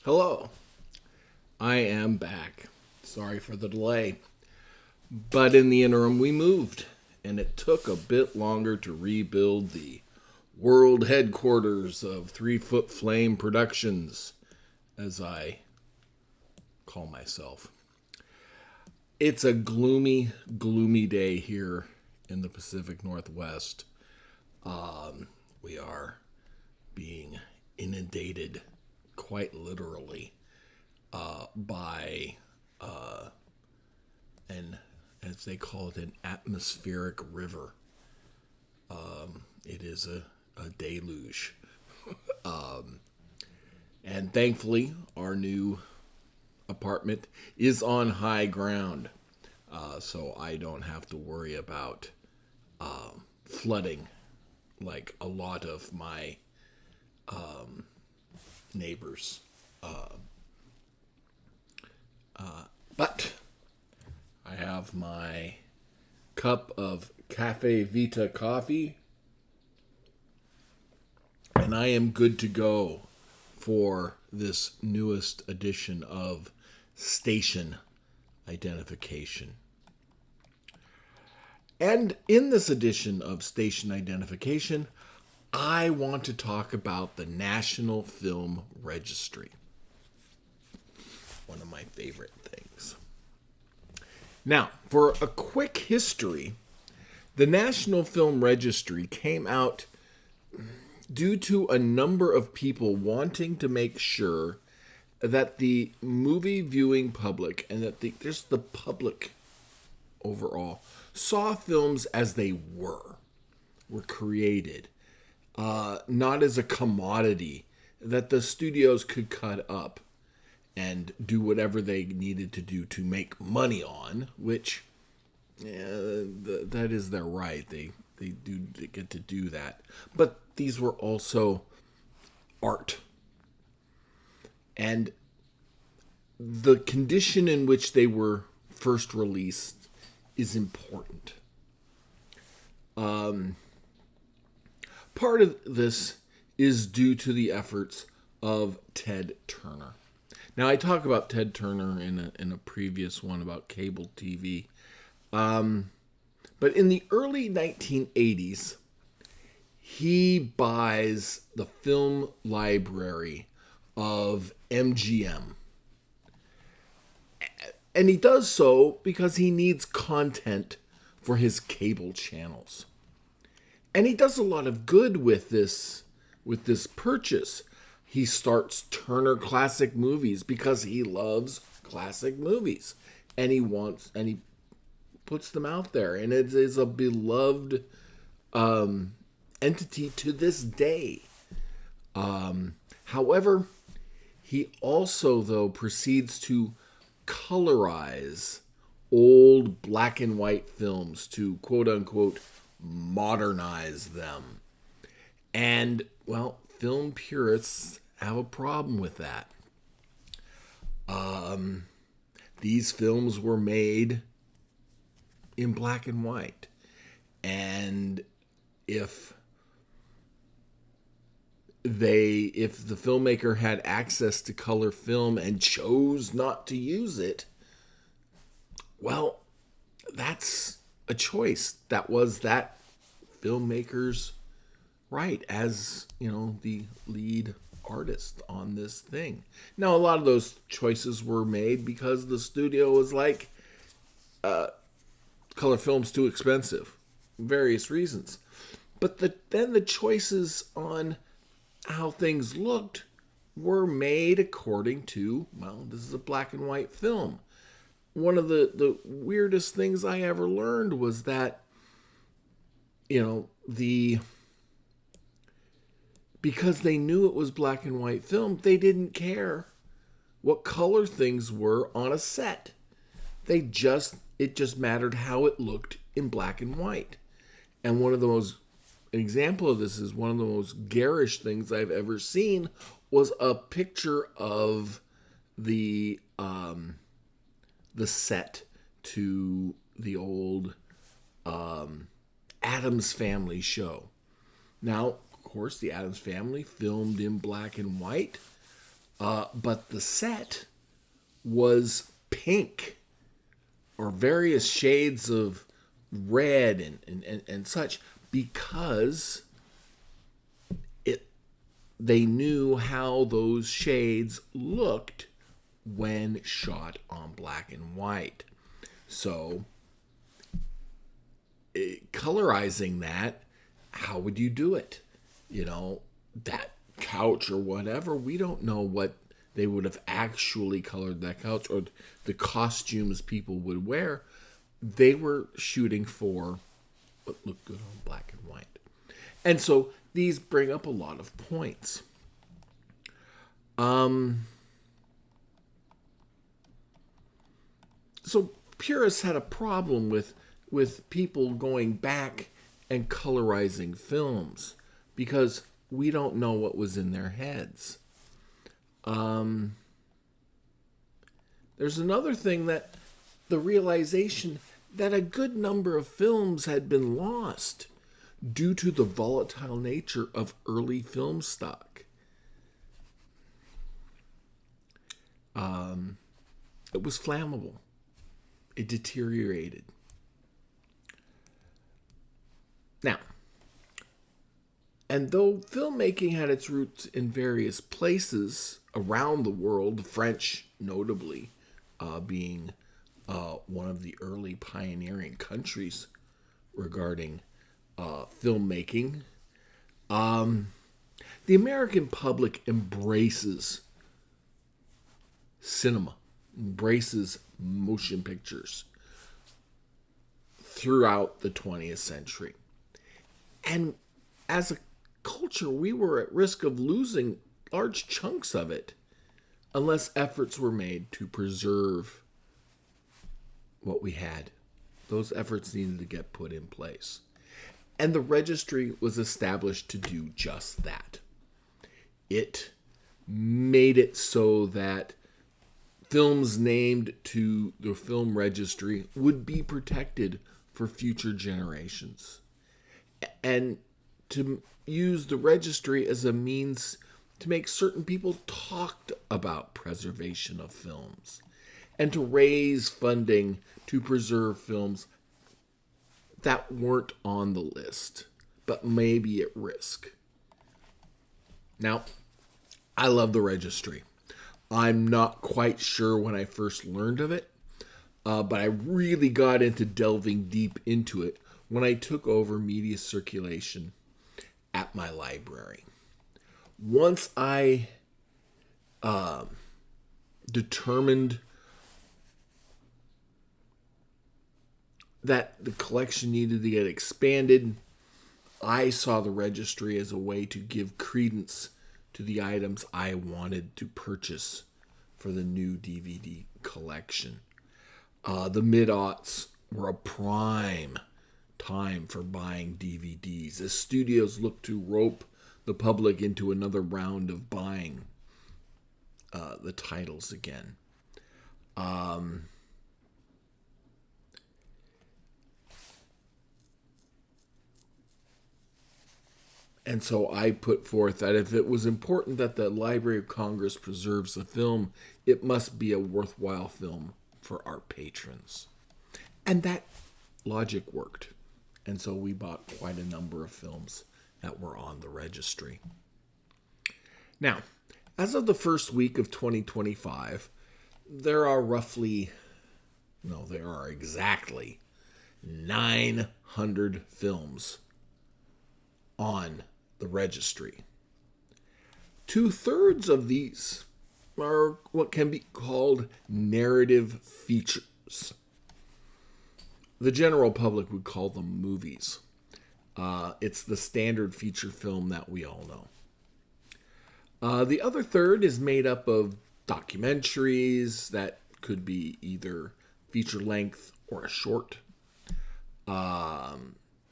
Hello, I am back. Sorry for the delay. But in the interim, we moved, and it took a bit longer to rebuild the world headquarters of 3 Foot Flame Productions, as I call myself. It's a gloomy, gloomy day here in the Pacific Northwest. We are being inundated, quite literally, by an, as they call it, an atmospheric river. It is a deluge. And thankfully, our new apartment is on high ground. So I don't have to worry about flooding like a lot of my neighbors. But I have my cup of Cafe Vita coffee, and I am good to go for this newest edition of station identification. And in this edition of station identification, I want to talk about the National Film Registry. One of my favorite things. Now, for a quick history, the National Film Registry came out due to a number of people wanting to make sure that the movie viewing public and that just the public overall saw films as they were created, not as a commodity that the studios could cut up and do whatever they needed to do to make money on, which that is their right. They get to do that. But these were also art. And the condition in which they were first released is important. Part of this is due to the efforts of Ted Turner. Now, I talk about Ted Turner in a previous one about cable TV. But in the early 1980s, he buys the film library of MGM. And he does so because he needs content for his cable channels. And he does a lot of good with this purchase. He starts Turner Classic Movies because he loves classic movies. And he puts them out there. And it is a beloved entity to this day. However, he also, though, proceeds to colorize old black and white films to, quote unquote, modernize them. And, well, film purists have a problem with that. These films were made in black and white. And if the filmmaker had access to color film and chose not to use it, well, that's a choice. That was that filmmaker's right as, the lead artist on this thing. Now, a lot of those choices were made because the studio was like, color film's too expensive. Various reasons. But then the choices on how things looked were made according to, well, this is a black and white film. One of the weirdest things I ever learned was that, because they knew it was black and white film, they didn't care what color things were on a set. It just mattered how it looked in black and white. And an example of this is one of the most garish things I've ever seen was a picture of the set to the old Addams Family show. Now, of course, the Addams Family filmed in black and white, But the set was pink or various shades of red and such because they knew how those shades looked when shot on black and white. So, colorizing that, how would you do it? That couch or whatever, we don't know what they would have actually colored that couch or the costumes people would wear. They were shooting for what looked good on black and white. And so these bring up a lot of points. So purists had a problem with people going back and colorizing films because we don't know what was in their heads. There's another thing, that the realization that a good number of films had been lost due to the volatile nature of early film stock. It was flammable. It deteriorated. Now, and though filmmaking had its roots in various places around the world, the French notably being one of the early pioneering countries regarding filmmaking, the American public embraces cinema, embraces motion pictures throughout the 20th century. And as a culture, we were at risk of losing large chunks of it unless efforts were made to preserve what we had. Those efforts needed to get put in place. And the registry was established to do just that. It made it so that films named to the film registry would be protected for future generations. And to use the registry as a means to make certain people talked about preservation of films and to raise funding to preserve films that weren't on the list, but may be at risk. Now, I love the registry. I'm not quite sure when I first learned of it, but I really got into delving deep into it when I took over media circulation at my library. Once I determined that the collection needed to get expanded, I saw the registry as a way to give credence to the items I wanted to purchase for the new DVD collection. The mid-aughts were a prime time for buying DVDs as studios looked to rope the public into another round of buying the titles again. And so I put forth that if it was important that the Library of Congress preserves the film, it must be a worthwhile film for our patrons. And that logic worked. And so we bought quite a number of films that were on the registry. Now, as of the first week of 2025, there are exactly 900 films on the registry. 2/3 of these are what can be called narrative features. The general public would call them movies. It's the standard feature film that we all know. The other third is made up of documentaries that could be either feature length or a short.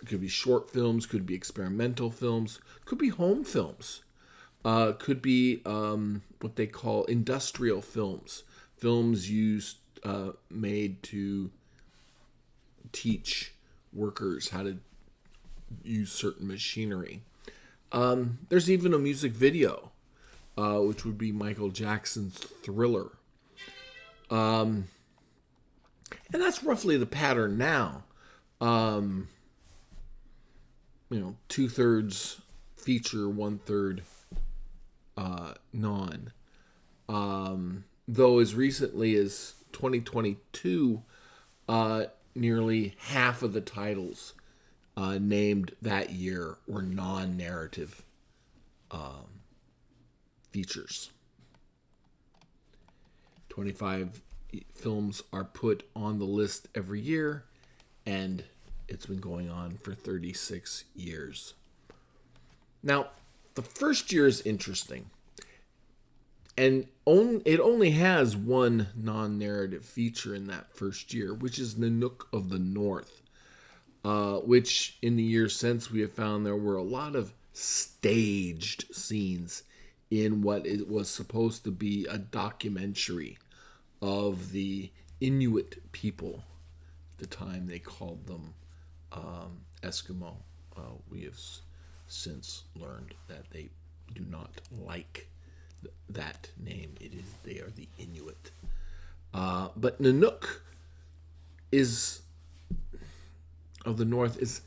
It could be short films, could be experimental films, could be home films, could be what they call industrial films, films made to teach workers how to use certain machinery. There's even a music video which would be Michael Jackson's Thriller. And that's roughly the pattern now. 2/3 feature, 1/3 non. Though as recently as 2022, nearly half of the titles named that year were non-narrative features. 25 films are put on the list every year, and it's been going on for 36 years. Now, the first year is interesting, and it only has one non-narrative feature in that first year, which is Nanook of the North, which in the years since we have found there were a lot of staged scenes in what it was supposed to be a documentary of the Inuit people. At the time they called them Eskimo. We have since learned that they do not like that name. They are the Inuit. But Nanook of the North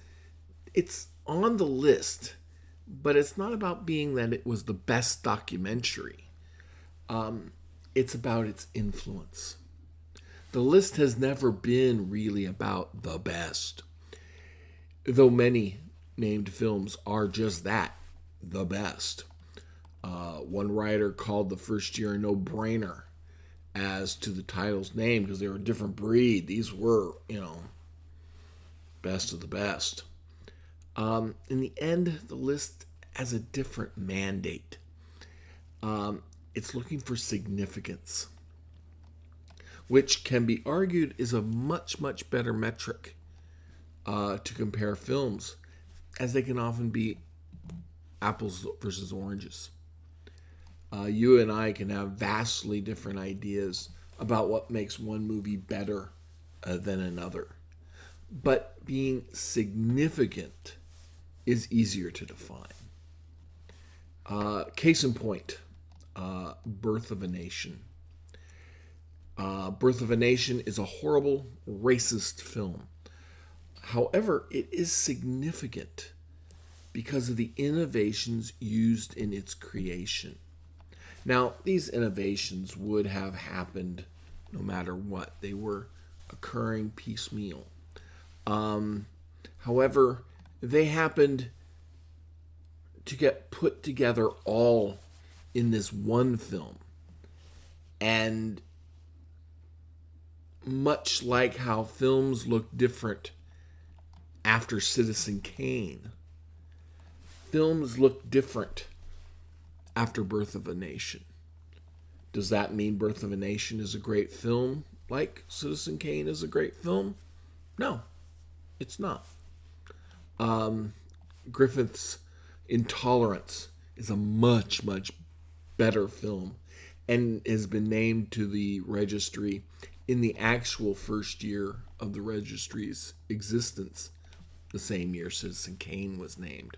it's on the list, but it's not about being that it was the best documentary. It's about its influence. The list has never been really about the best, though many named films are just that, the best. One writer called the first year a no-brainer as to the title's name because they were a different breed. These were, best of the best. In the end, the list has a different mandate. It's looking for significance, which can be argued is a much, much better metric to compare films, as they can often be apples versus oranges. You and I can have vastly different ideas about what makes one movie better than another. But being significant is easier to define. Case in point, Birth of a Nation. Birth of a Nation is a horrible, racist film. However, it is significant because of the innovations used in its creation. Now, these innovations would have happened no matter what. They were occurring piecemeal. However, they happened to get put together all in this one film. And much like how films look different after Citizen Kane, films look different after Birth of a Nation. Does that mean Birth of a Nation is a great film like Citizen Kane is a great film? No, it's not. Griffith's Intolerance is a much, much better film and has been named to the registry in the actual first year of the registry's existence, the same year Citizen Kane was named.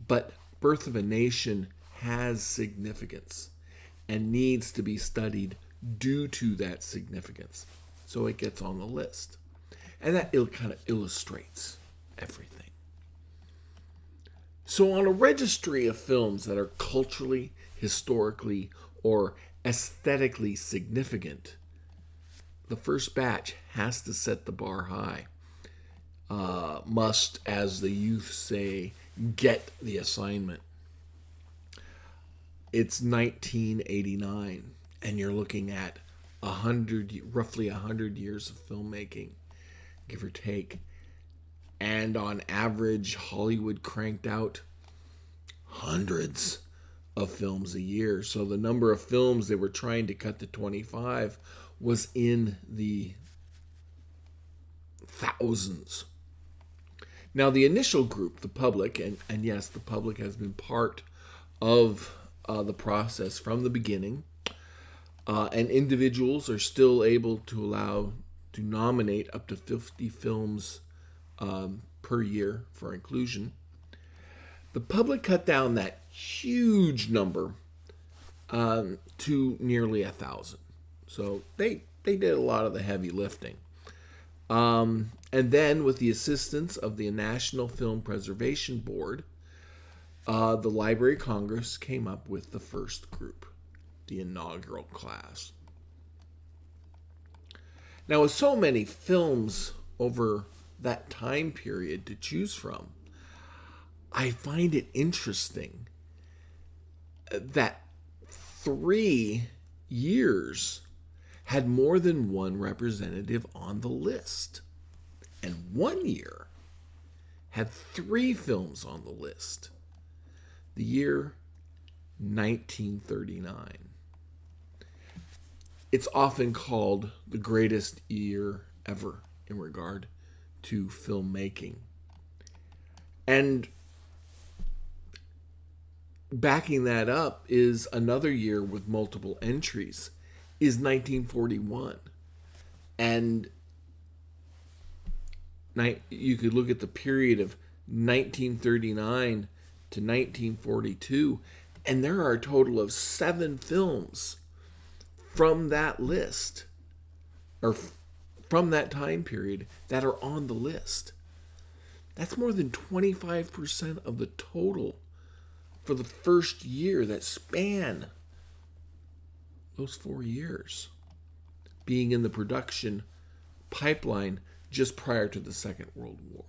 But Birth of a Nation has significance and needs to be studied due to that significance. So it gets on the list. And that kind of illustrates everything. So on a registry of films that are culturally, historically, or aesthetically significant, the first batch has to set the bar high. Must, as the youth say, get the assignment. It's 1989, and you're looking at roughly 100 years of filmmaking, give or take. And on average, Hollywood cranked out hundreds of films a year. So the number of films they were trying to cut to 25 was in the thousands. Now, the initial group, the public, and yes, the public has been part of the process from the beginning, and individuals are still able to nominate up to 50 films per year for inclusion. The public cut down that huge number to nearly 1,000. So they did a lot of the heavy lifting. And then, with the assistance of the National Film Preservation Board, the Library of Congress came up with the first group, the inaugural class. Now, with so many films over that time period to choose from, I find it interesting that 3 years had more than one representative on the list. And 1 year had 3 films on the list. The year 1939. It's often called the greatest year ever in regard to filmmaking. And backing that up is another year with multiple entries, is 1941. And you could look at the period of 1939 to 1942, and there are a total of 7 films from that list, or from that time period, that are on the list. That's more than 25% of the total for the first year that span those 4 years being in the production pipeline just prior to the Second World War.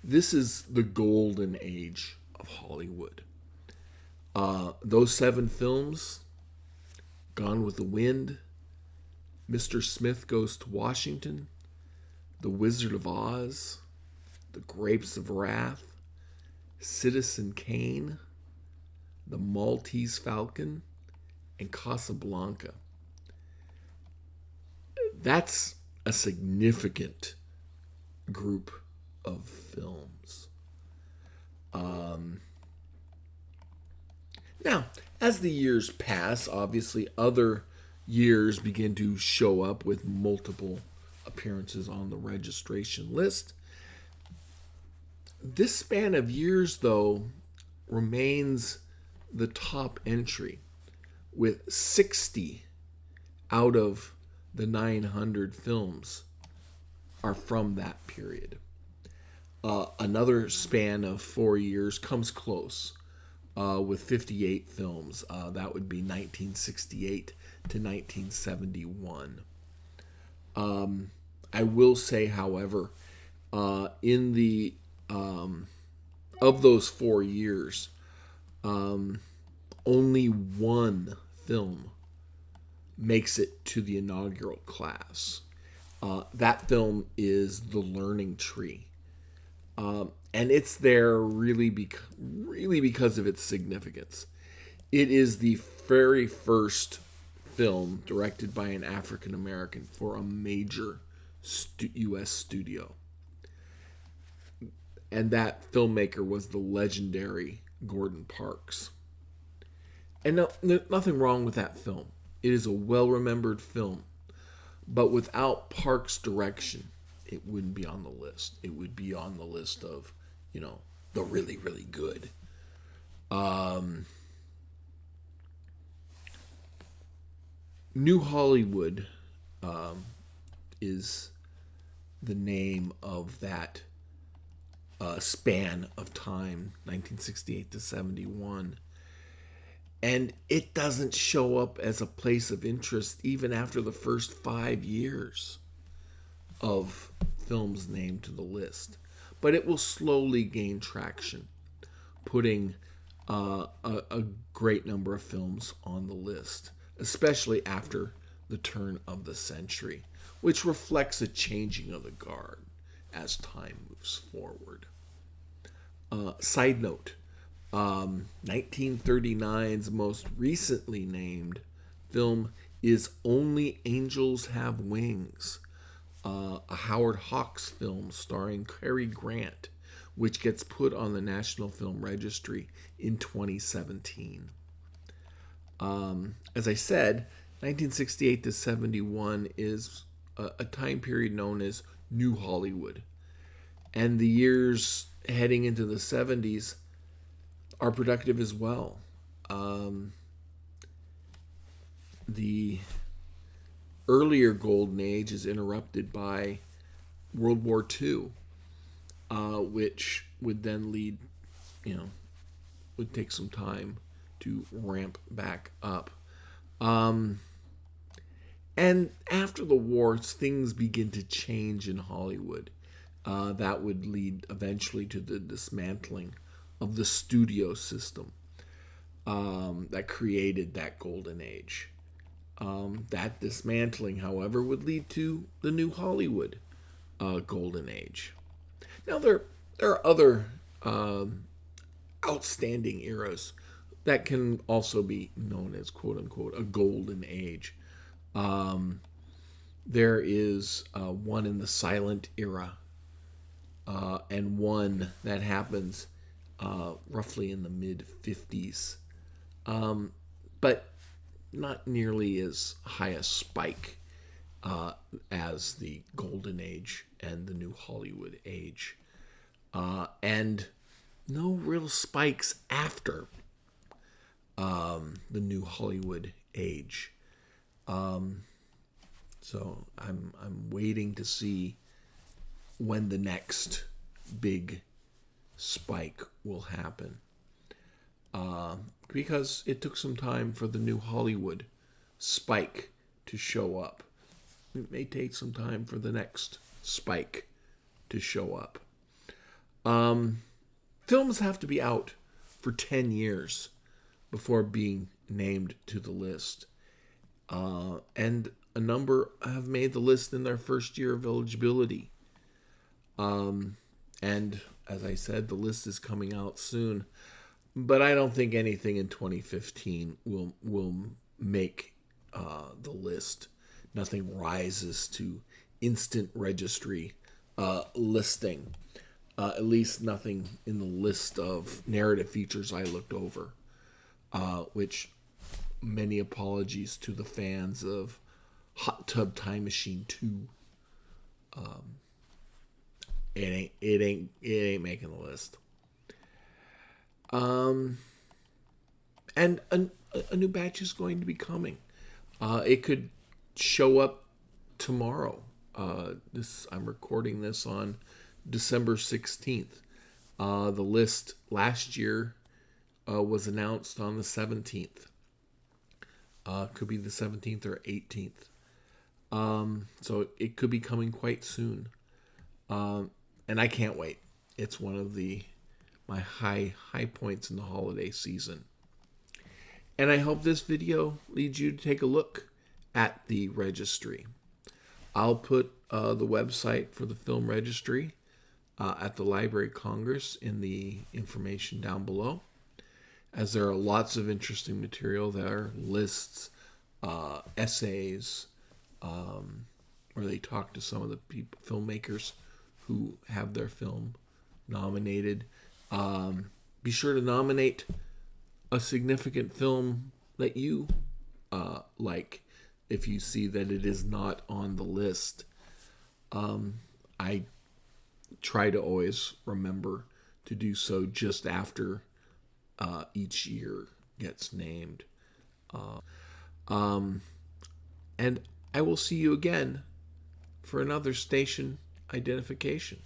This is the golden age of Hollywood. Those 7 films: Gone with the Wind, Mr. Smith Goes to Washington, The Wizard of Oz, The Grapes of Wrath, Citizen Kane, The Maltese Falcon, and Casablanca. That's a significant group of films. Now, as the years pass, obviously other years begin to show up with multiple appearances on the registration list. This span of years, though, remains the top entry, with 60 out of the 900 films are from that period. Another span of 4 years comes close, with 58 films. That would be 1968 to 1971. I will say, however, in the of those 4 years, only one film makes it to the inaugural class. That film is The Learning Tree. And it's there really because of its significance. It is the very first film directed by an African American for a major U.S. studio. And that filmmaker was the legendary Gordon Parks. And nothing wrong with that film. It is a well-remembered film. But without Parks' direction, it wouldn't be on the list. It would be on the list of, the really, really good. New Hollywood is the name of that span of time, 1968 to 71. And it doesn't show up as a place of interest even after the first 5 years of films named to the list. But it will slowly gain traction, putting a great number of films on the list, especially after the turn of the century, which reflects a changing of the guard as time moves forward. Side note, 1939's most recently named film is Only Angels Have Wings, a Howard Hawks film starring Cary Grant, which gets put on the National Film Registry in 2017. As I said, 1968 to 71 is a time period known as New Hollywood. And the years heading into the 70s are productive as well. the earlier golden age is interrupted by World War II, which would then lead, would take some time to ramp back up. And after the war, things begin to change in Hollywood. That would lead eventually to the dismantling of the studio system that created that golden age. That dismantling, however, would lead to the new Hollywood golden age. Now, there are other outstanding eras that can also be known as, quote unquote, a golden age. There is one in the silent era, and one that happens roughly in the mid-50s, but not nearly as high a spike as the Golden Age and the New Hollywood Age. And no real spikes after the New Hollywood Age. So I'm waiting to see when the next big spike will happen. Because it took some time for the New Hollywood spike to show up. It may take some time for the next spike to show up. Films have to be out for 10 years before being named to the list. And a number have made the list in their first year of eligibility. And as I said, the list is coming out soon. But I don't think anything in 2015 will make the list. Nothing rises to instant registry listing. At least nothing in the list of narrative features I looked over. Which, many apologies to the fans of Hot Tub Time Machine 2. It ain't making the list. And a new batch is going to be coming. It could show up tomorrow. I'm recording this on December 16th. The list last year was announced on the 17th. Could be the 17th or 18th. So it could be coming quite soon. And I can't wait. It's one of my high points in the holiday season. And I hope this video leads you to take a look at the registry. I'll put the website for the film registry at the Library of Congress in the information down below, as there are lots of interesting material there, lists, essays, where they talk to some of the filmmakers who have their film nominated. Be sure to nominate a significant film that you like if you see that it is not on the list. I try to always remember to do so just after each year gets named. And I will see you again for another station identification.